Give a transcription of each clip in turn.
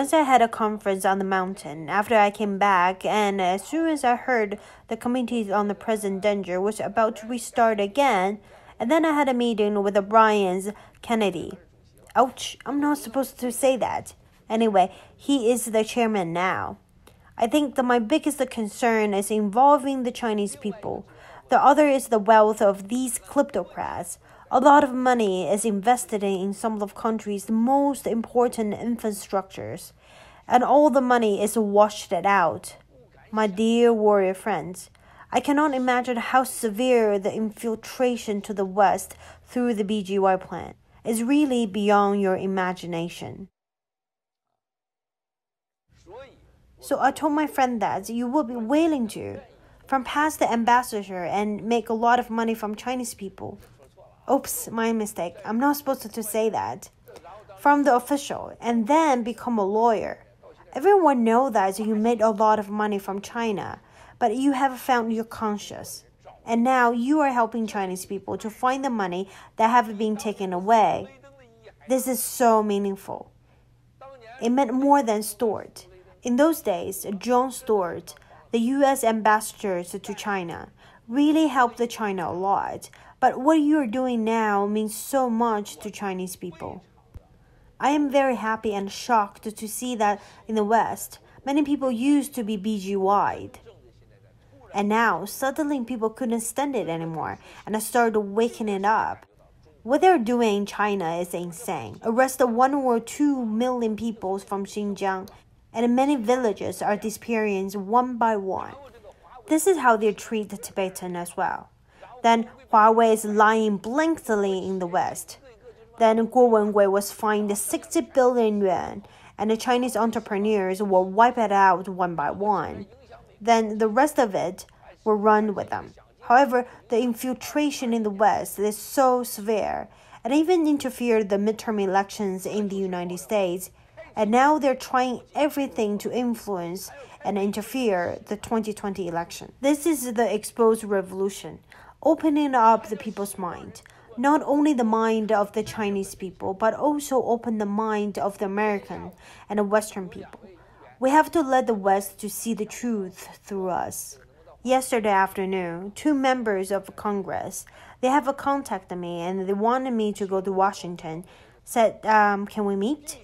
Once I had a conference on the mountain after I came back, and as soon as I heard the committee on the present danger was about to restart again, and then I had a meeting with Brian Kennedy. Ouch, I'm not supposed to say that. Anyway, he is the chairman now. I think that my biggest concern is involving the Chinese people. The other is the wealth of these kleptocrats. A lot of money is invested in some of the country's most important infrastructures, and all the money is washed out. My dear warrior friends, I cannot imagine how severe the infiltration to the West through the BGY plan is really beyond your imagination. So I told my friend that you would be willing to, from past the ambassador, and make a lot of money from Chinese people. Oops, my mistake. I'm not supposed to say that. From the official, and then become a lawyer. Everyone knows that you made a lot of money from China, but you have found your conscience. And now you are helping Chinese people to find the money that have been taken away. This is so meaningful. It meant more than Stuart. In those days, John Stuart, the U.S. ambassador to China, really helped China a lot. But what you are doing now means so much to Chinese people. I am very happy and shocked to see that in the West, many people used to be BGY'd. And now, suddenly people couldn't stand it anymore and started waking it up. What they're doing in China is insane. Arrest 1 or 2 million people from Xinjiang, and many villages are disappearing one by one. This is how they treat the Tibetan as well. Then Huawei is lying blankly in the West. Then Guo Wengui was fined 60 billion yuan, and the Chinese entrepreneurs were wiped out one by one. Then the rest of it will run with them. However, the infiltration in the West is so severe, and even interfered the midterm elections in the United States. And now they're trying everything to influence and interfere the 2020 election. This is the exposed revolution, opening up the people's mind. Not only the mind of the Chinese people, but also open the mind of the American and the Western people. We have to let the West to see the truth through us. Yesterday afternoon, 2 members of Congress, they have contacted me and they wanted me to go to Washington. Said, can we meet?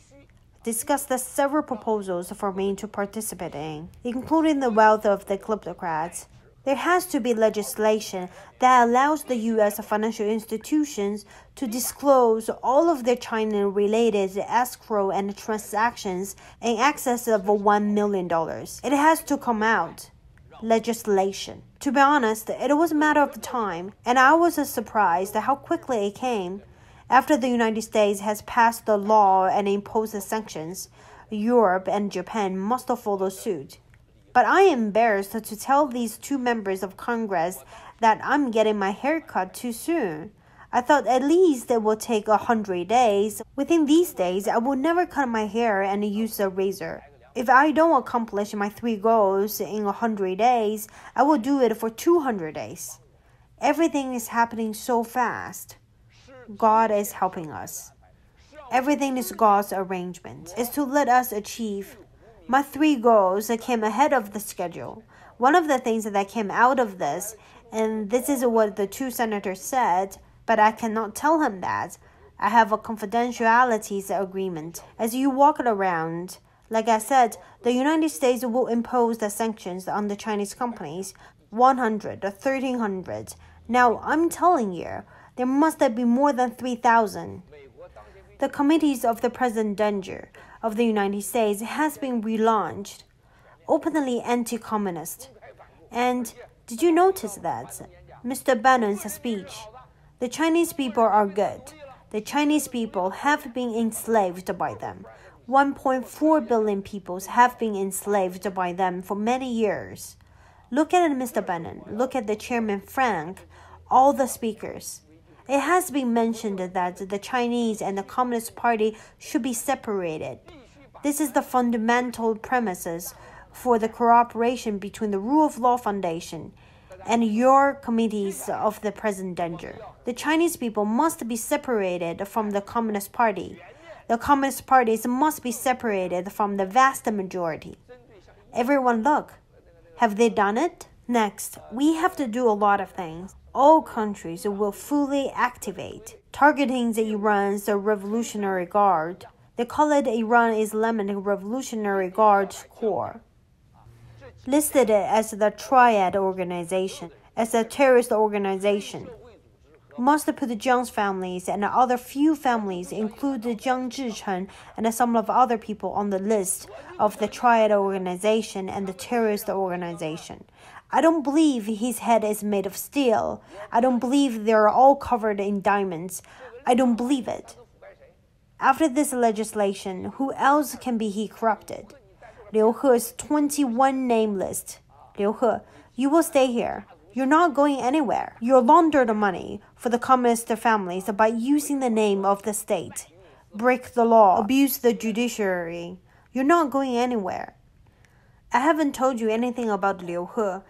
Discussed the several proposals for me to participate in, including the wealth of the kleptocrats. There has to be legislation that allows the U.S. financial institutions to disclose all of their China-related escrow and transactions in excess of $1 million. It has to come out. Legislation. To be honest, it was a matter of time, and I was surprised at how quickly it came. After the United States has passed the law and imposed the sanctions, Europe and Japan must follow suit. But I am embarrassed to tell these 2 members of Congress that I'm getting my hair cut too soon. I thought at least it will take 100 days. Within these days, I will never cut my hair and use a razor. If I don't accomplish my 3 goals in 100 days, I will do it for 200 days. Everything is happening so fast. God is helping us. Everything is God's arrangement. It's to let us achieve. My 3 goals came ahead of the schedule. One of the things that came out of this, and this is what the 2 senators said, but I cannot tell him that. I have a confidentiality agreement. As you walk around, like I said, the United States will impose the sanctions on the Chinese companies, 100 or 1,300. Now, I'm telling you, there must be more than 3,000. The committees of the present danger of the United States has been relaunched, openly anti-communist. And did you notice that? Mr. Bannon's speech. The Chinese people are good. The Chinese people have been enslaved by them. 1.4 billion people have been enslaved by them for many years. Look at Mr. Bannon. Look at the Chairman Frank. All the speakers. It has been mentioned that the Chinese and the Communist Party should be separated. This is the fundamental premises for the cooperation between the Rule of Law Foundation and your committees of the present danger. The Chinese people must be separated from the Communist Party. The Communist parties must be separated from the vast majority. Everyone look. Have they done it? Next, we have to do a lot of things. All countries will fully activate, targeting the Iran's Revolutionary Guard. They call it Iran Islamic Revolutionary Guard Corps. Listed it as the Triad Organization, as a terrorist organization. Must put Jiang's families and other few families, include Jiang Zhichen and some of other people on the list of the Triad Organization and the terrorist organization. I don't believe his head is made of steel. I don't believe they're all covered in diamonds. I don't believe it. After this legislation, who else can be he corrupted? Liu He's 21 name list. Liu He, you will stay here. You're not going anywhere. You launder the money for the communist families by using the name of the state. Break the law, abuse the judiciary. You're not going anywhere. I haven't told you anything about Liu He.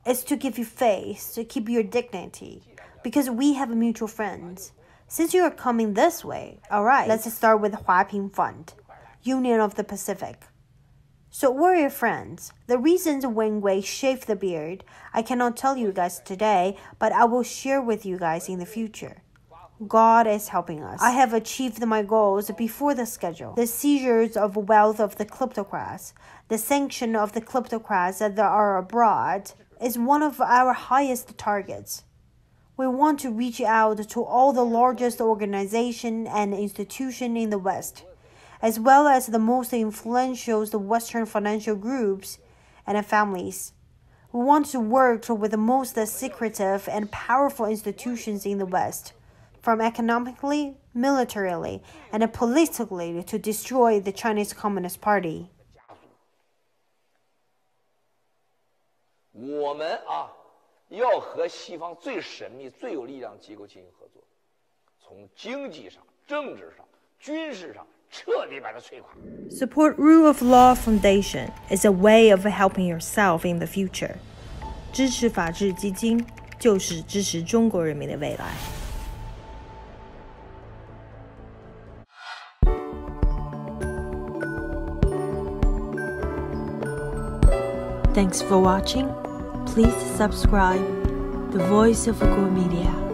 It's to give you face, to keep your dignity, because we have mutual friends. Since you are coming this way, all right, let's start with Huaping Fund, Union of the Pacific. So we're your friends. The reasons when we shave the beard, I cannot tell you guys today, but I will share with you guys in the future. God is helping us. I have achieved my goals before the schedule. The seizures of wealth of the kleptocrats, the sanction of the kleptocrats that are abroad, is one of our highest targets. We want to reach out to all the largest organizations and institutions in the West, as well as the most influential Western financial groups and families. We want to work with the most secretive and powerful institutions in the West, from economically, militarily, and politically to destroy the Chinese Communist Party. 我们要和西方最神秘、最有力量的机构进行合作，从经济上、政治上、军事上彻底把它摧垮。Support Rule of Law Foundation is a way of helping yourself in the future. 支持法治基金就是支持中国人民的未来。Thanks for watching. Please subscribe. The Voice of Kwok Media.